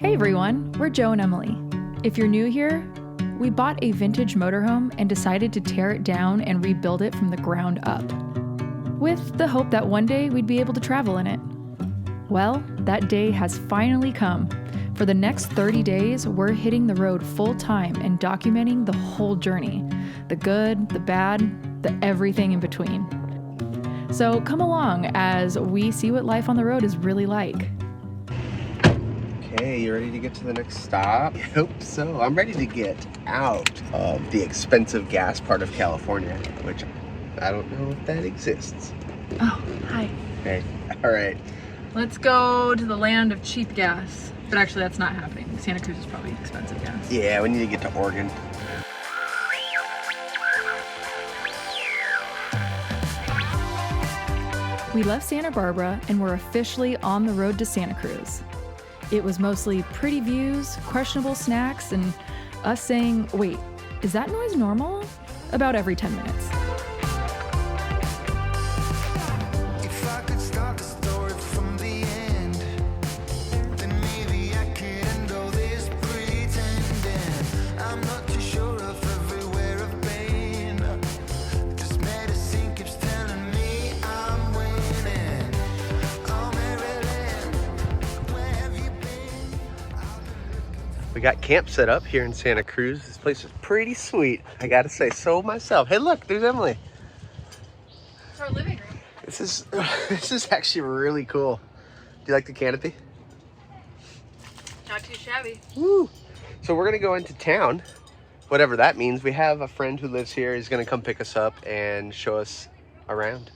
Hey everyone, we're Joe and Emily. If you're new here, we bought a vintage motorhome and decided to tear it down and rebuild it from the ground up, with the hope that one day we'd be able to travel in it. Well, that day has finally come. For the next 30 days, we're hitting the road full time and documenting the whole journey, the good, the bad, the everything in between. So come along as we see what life on the road is really like. Okay, you ready to get to the next stop? I hope so. I'm ready to get out of the expensive gas part of California, which I don't know if that exists. Oh, hi. Hey, all right. Let's go to the land of cheap gas. But actually, that's not happening. Santa Cruz is probably expensive gas. Yeah, we need to get to Oregon. We left Santa Barbara and we're officially on the road to Santa Cruz. It was mostly pretty views, questionable snacks, and us saying, wait, is that noise normal? About every 10 minutes. If I could start the story from the end, then maybe I could end all this pretending. I'm not too sure of everywhere I've been. This medicine keeps telling me I'm winning. Oh, Maryland, where have you been? We got camp set up here in Santa Cruz. This place is pretty sweet, I gotta say so myself. Hey, look, there's Emily. It's our living room. This is actually really cool. Do you like the canopy? Not too shabby. Woo! So we're gonna go into town, whatever that means. We have a friend who lives here. He's gonna come pick us up and show us around.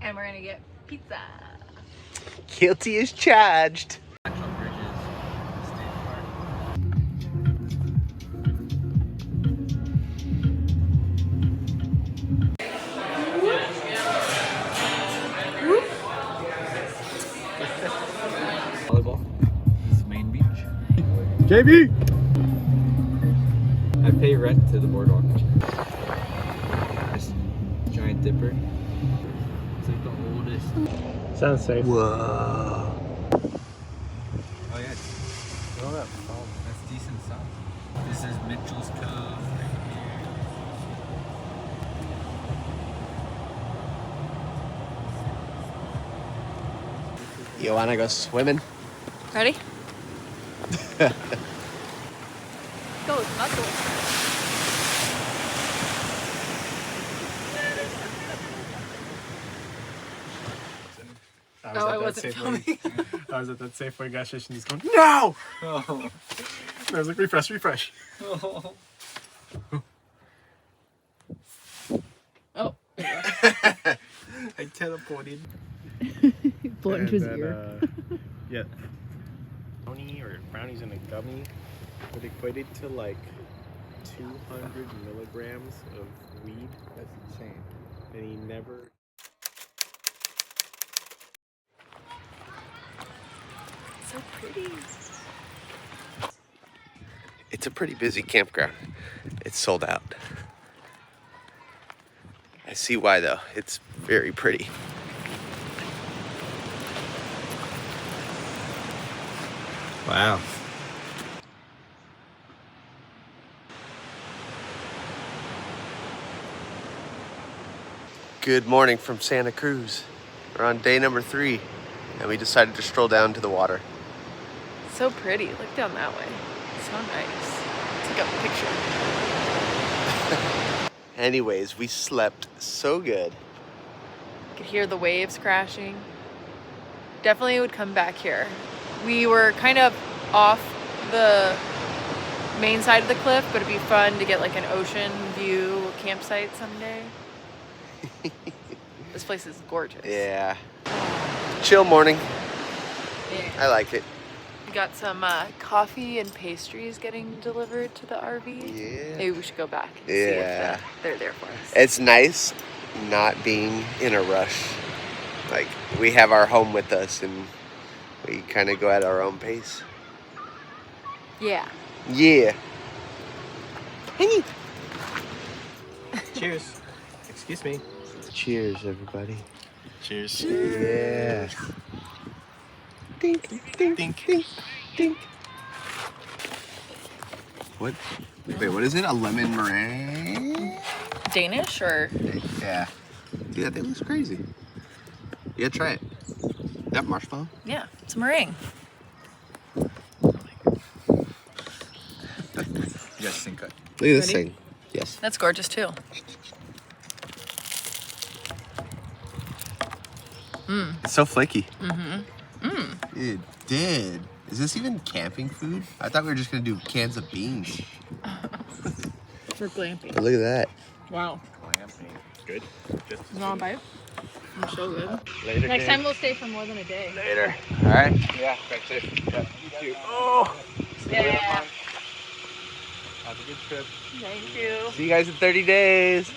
And we're gonna get pizza. Guilty as charged. Volleyball. This is main beach. JB! I pay rent to the boardwalk. This giant dipper. It's like the oldest. Sounds safe. Whoa. Oh yeah. Oh, that's decent stuff. This is Mitchell's Cove right You wanna go swimming? Ready? Go with muscles. I wasn't filming. I was at that Safeway gas station just going, no! here. Oh. And I was like, refresh. Oh. I teleported. Blow it into his And then, ear. yeah. Brownie or brownies in a gummy would equate it to like 200 milligrams of weed. That's insane. And he never... So pretty. It's a pretty busy campground. It's sold out. I see why though. It's very pretty. Wow. Good morning from Santa Cruz. We're on day number 3 and we decided to stroll down to the water. So pretty. Look down that way. So nice. Take a picture. Anyways, we slept so good. Could hear the waves crashing. Definitely would come back here. We were kind of off the main side of the cliff, but it'd be fun to get like an ocean view campsite someday. This place is gorgeous. Yeah. Chill morning. Yeah. I like it. We got some coffee and pastries getting delivered to the RV. Yeah. Maybe we should go back and see Yeah. if they're there for us. It's nice not being in a rush. Like, we have our home with us and we kind of go at our own pace. Yeah. Yeah. Hey. Cheers. Excuse me. Cheers, everybody. Cheers. Yeah. Dink, dink, dink. Dink. What? Wait, what is it? A lemon meringue? Danish or? Yeah. Dude, that thing looks crazy. Yeah, try it. That marshmallow? Yeah, it's a meringue. Yes, think Look at this Ready? thing. Yes. That's gorgeous too. It's so flaky. Dude, is this even camping food? I thought we were just gonna do cans of beans. For glamping. But look at that. Wow. Good. Just You want a bite? I'm so good. later. Next time we'll stay for more than a day. Later. All right. Yeah, that's it. Yeah, you too. Oh. Yeah. Have a good trip. Thank you. See you guys in 30 days.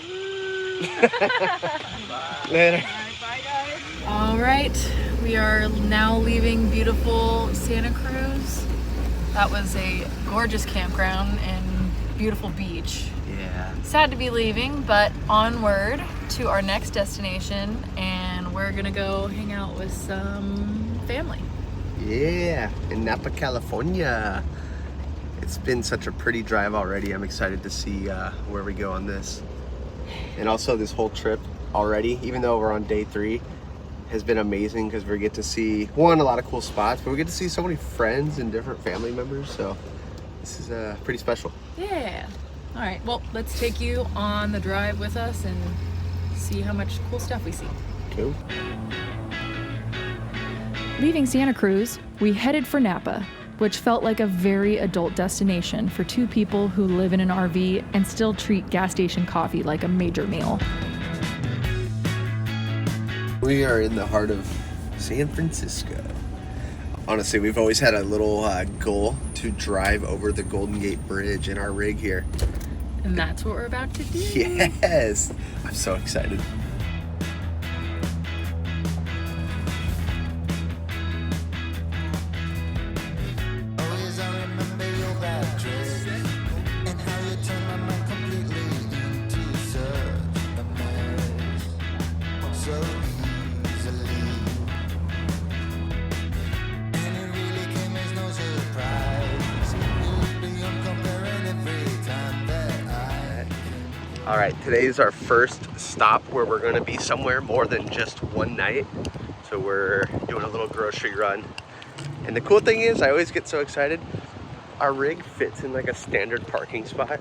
Later. Bye, guys. All right, we are now leaving beautiful Santa Cruz. That was a gorgeous campground and beautiful beach. Yeah. Sad to be leaving, but onward to our next destination, and we're gonna go hang out with some family. Yeah, in Napa, California. It's been such a pretty drive already. I'm excited to see where we go on this. And also this whole trip already, even though we're on day 3, has been amazing because we get to see, one, a lot of cool spots, but we get to see so many friends and different family members. So this is pretty special. Yeah. All right, well, let's take you on the drive with us and see how much cool stuff we see. Cool. Leaving Santa Cruz, we headed for Napa, which felt like a very adult destination for 2 people who live in an RV and still treat gas station coffee like a major meal. We are in the heart of San Francisco. Honestly, we've always had a little goal to drive over the Golden Gate Bridge in our rig here. And that's what we're about to do. Yes! I'm so excited. Always I remember your bad dress and how you turned my mind completely into such a mess. So easily, and it really came as no surprise. You look beyond comparing every time that I. All right, today is our first stop where we're gonna be somewhere more than just one night. So we're doing a little grocery run. And the cool thing is, I always get so excited. Our rig fits in like a standard parking spot.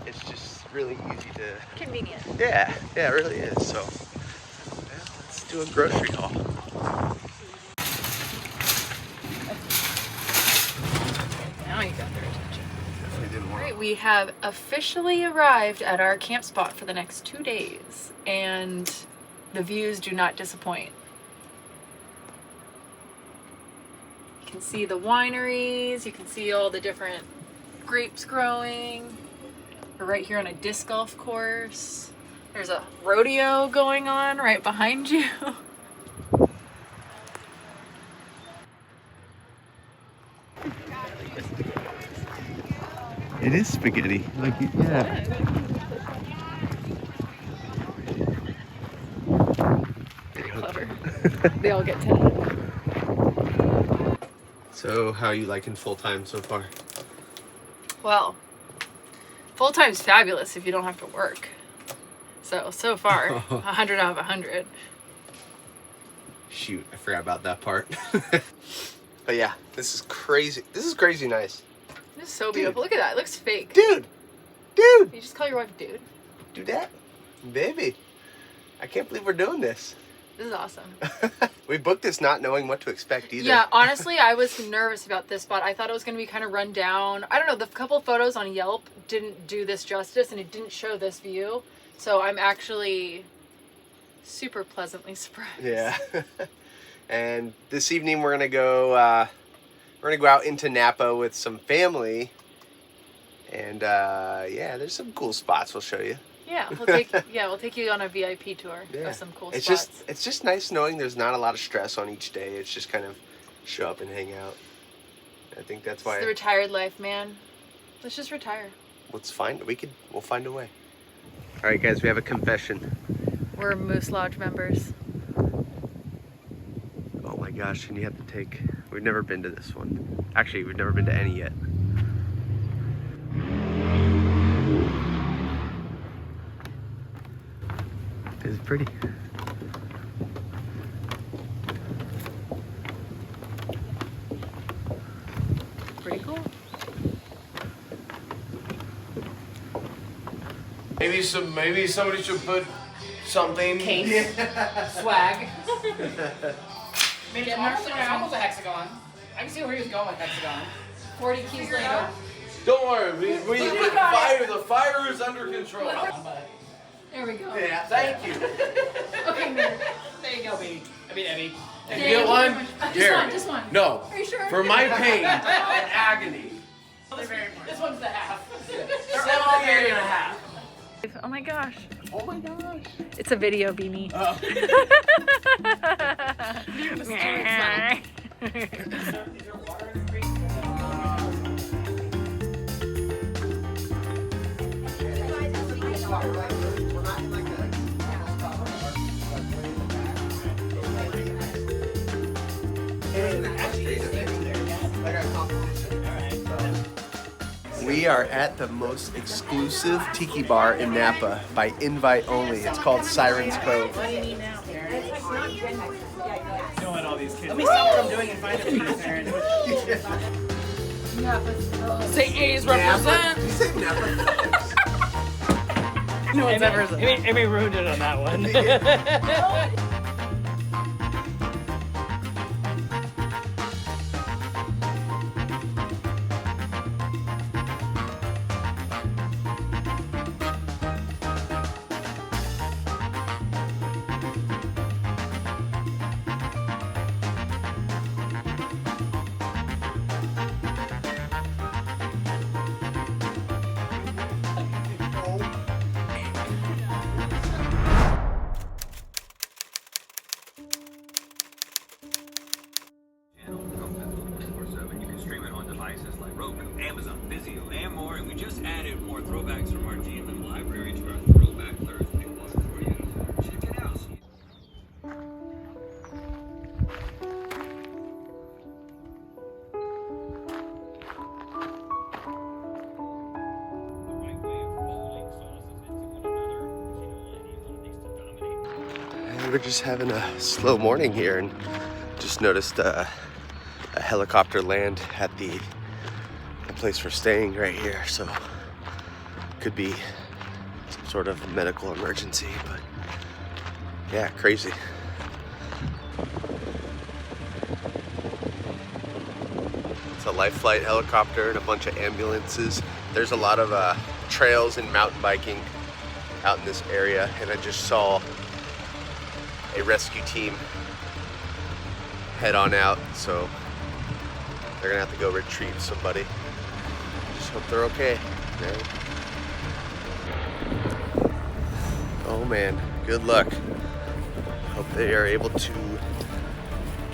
It's just really easy to, Convenient. yeah, it really is. So yeah, let's do a grocery haul. Now you got their attention. Definitely didn't All want right, we have officially arrived at our camp spot for the next 2 days, and the views do not disappoint. You can see the wineries, you can see all the different grapes growing. We're right here on a disc golf course. There's a rodeo going on right behind you. It is spaghetti. Like, yeah. Clever. They all get 10. So, how are you liking full time so far? Well, full-time's fabulous if you don't have to work. So far, 100 out of 100. Shoot, I forgot about that part. But yeah, this is crazy. This is crazy nice. This is so beautiful. Look at that. It looks fake. Dude! You just call your wife dude. Do that? Baby. I can't believe we're doing this. This is awesome. We booked this not knowing what to expect either. Yeah, honestly, I was nervous about this spot. I thought it was going to be kind of run down. I don't know. The couple photos on Yelp didn't do this justice, and it didn't show this view. So I'm actually super pleasantly surprised. Yeah. And this evening we're gonna go out into Napa with some family. And yeah, there's some cool spots we'll show you. Yeah, we'll take you on a VIP tour of some cool spots. It's just nice knowing there's not a lot of stress on each day. It's just kind of show up and hang out. I think that's why It's the retired life, man. Let's just retire. we'll find a way. All right, guys, we have a confession. We're Moose Lodge members. Oh my gosh, and you have to take We've never been to this one. Actually, we've never been to any yet. It's pretty. Pretty cool. Maybe somebody should put something. Case. Swag. Maybe it's almost a hexagon. I can see where he was going with hexagon. 40 keys later. Don't worry, the fire is under control. There we go. Yeah, thank you. Okay, Mary. There you go, baby. Eddie. You get one? Here. Just one. No. Are you sure? For my pain and agony. This one's the half. 78 and a half. Oh my gosh. Oh my gosh. It's a video, Beanie. Oh. We are at the most exclusive tiki bar in Napa by invite only. It's called Siren's Cove. Let me stop what I'm doing and find a piece, Aaron. Say A's represent. You say Napa? No one's ever said. Amy ruined it on that one. You can stream it on devices like Roku, Amazon, Vizio, and more. And we just added more throwbacks from our GM library to our Throwback Thursday blog for you. Check it out. The right way of folding sauces into one another. You don't want any one of these to dominate. And we're just having a slow morning here and just noticed a helicopter land at the place we're staying right here, so could be some sort of medical emergency, but yeah, crazy. It's a life flight helicopter and a bunch of ambulances. There's a lot of trails and mountain biking out in this area, and I just saw a rescue team head on out, so they're gonna have to go retrieve somebody. Just hope they're okay. Man. Oh man, good luck. Hope they are able to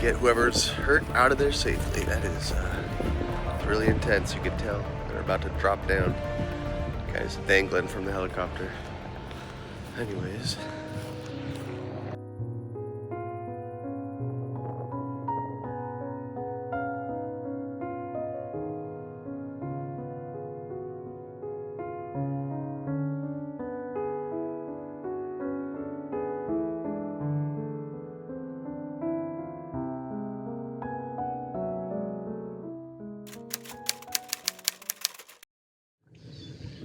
get whoever's hurt out of there safely. That is really intense. You can tell they're about to drop down. Guys dangling from the helicopter. Anyways.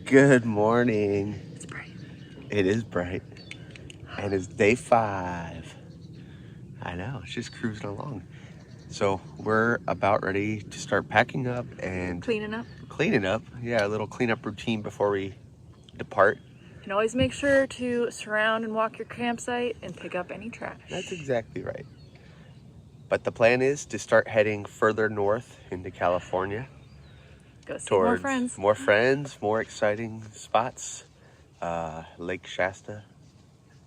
Good morning. It's bright. It is bright. And it's day 5. I know, it's just cruising along. So we're about ready to start packing up and Cleaning up. Yeah, a little cleanup routine before we depart. And always make sure to surround and walk your campsite and pick up any trash. That's exactly right. But the plan is to start heading further north into California. Go see Towards more friends. more exciting spots. Lake Shasta,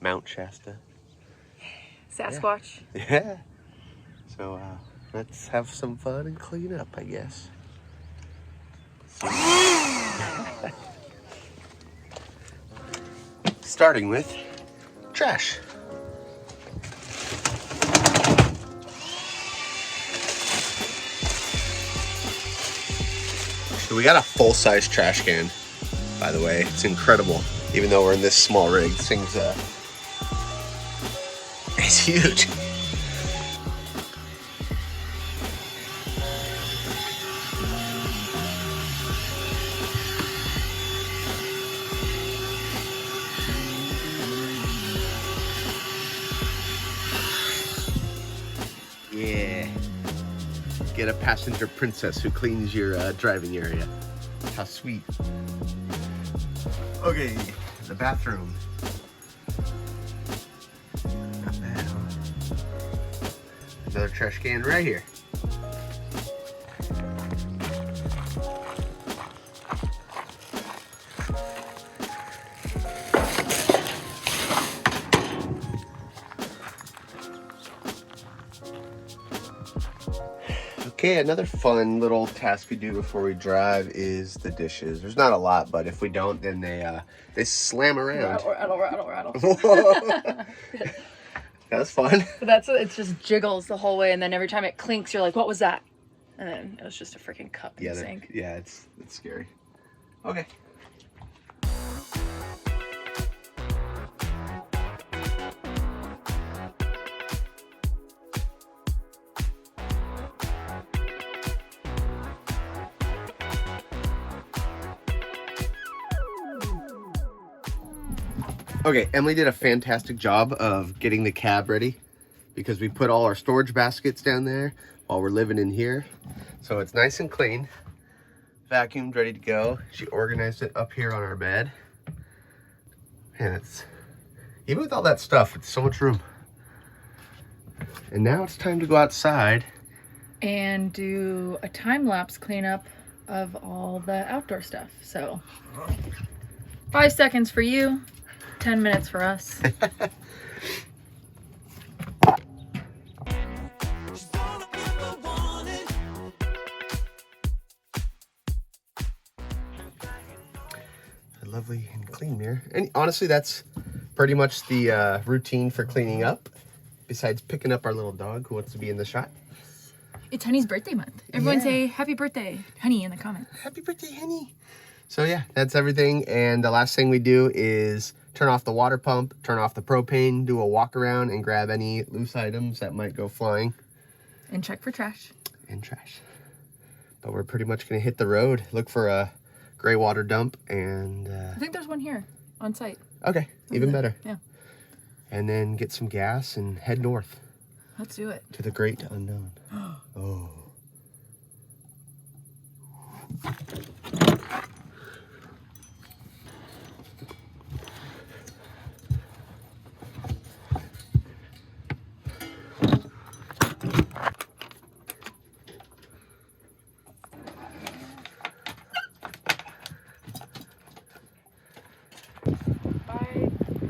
Mount Shasta. Sasquatch. Yeah. So let's have some fun and clean up, I guess. Starting with trash. So we got a full-size trash can, by the way. It's incredible. Even though we're in this small rig, this thing's it's huge. Yeah. Get a passenger princess who cleans your driving area. How sweet. Okay, the bathroom. Not bad, huh? Another trash can right here. Okay, another fun little task we do before we drive is the dishes. There's not a lot, but if we don't, then they slam around. Rattle. That's fun. But it just jiggles the whole way, and then every time it clinks, you're like, what was that? And then it was just a freaking cup in the sink. Yeah, it's scary. Okay. Okay, Emily did a fantastic job of getting the cab ready because we put all our storage baskets down there while we're living in here. So it's nice and clean, vacuumed, ready to go. She organized it up here on our bed. And it's, even with all that stuff, it's so much room. And now it's time to go outside and do a time-lapse cleanup of all the outdoor stuff. So 5 seconds for you, 10 minutes for us. Lovely and clean mirror. And honestly, that's pretty much the routine for cleaning up, besides picking up our little dog who wants to be in the shot. It's Honey's birthday month. Everyone say happy birthday, Honey, in the comments. Happy birthday, Honey. So yeah, that's everything. And the last thing we do is turn off the water pump, turn off the propane, do a walk around and grab any loose items that might go flying. And check for trash. And trash. But we're pretty much gonna hit the road, look for a gray water dump, and I think there's one here on site. Okay, even better. Yeah. And then get some gas and head north. Let's do it. To the great unknown. Oh.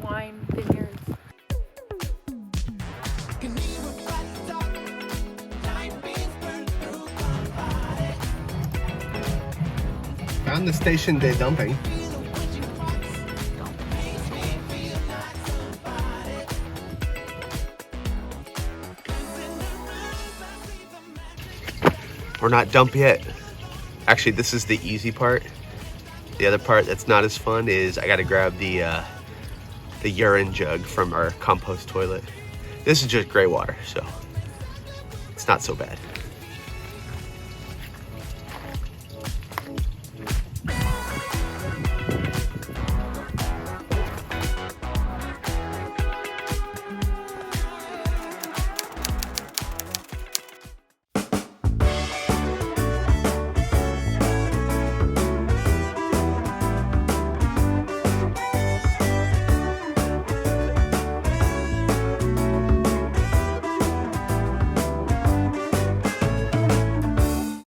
Wine vineyards. Found the station day dumping. We're not dump yet. Actually, this is the easy part. The other part that's not as fun is I gotta grab the urine jug from our compost toilet. This is just gray water, so it's not so bad.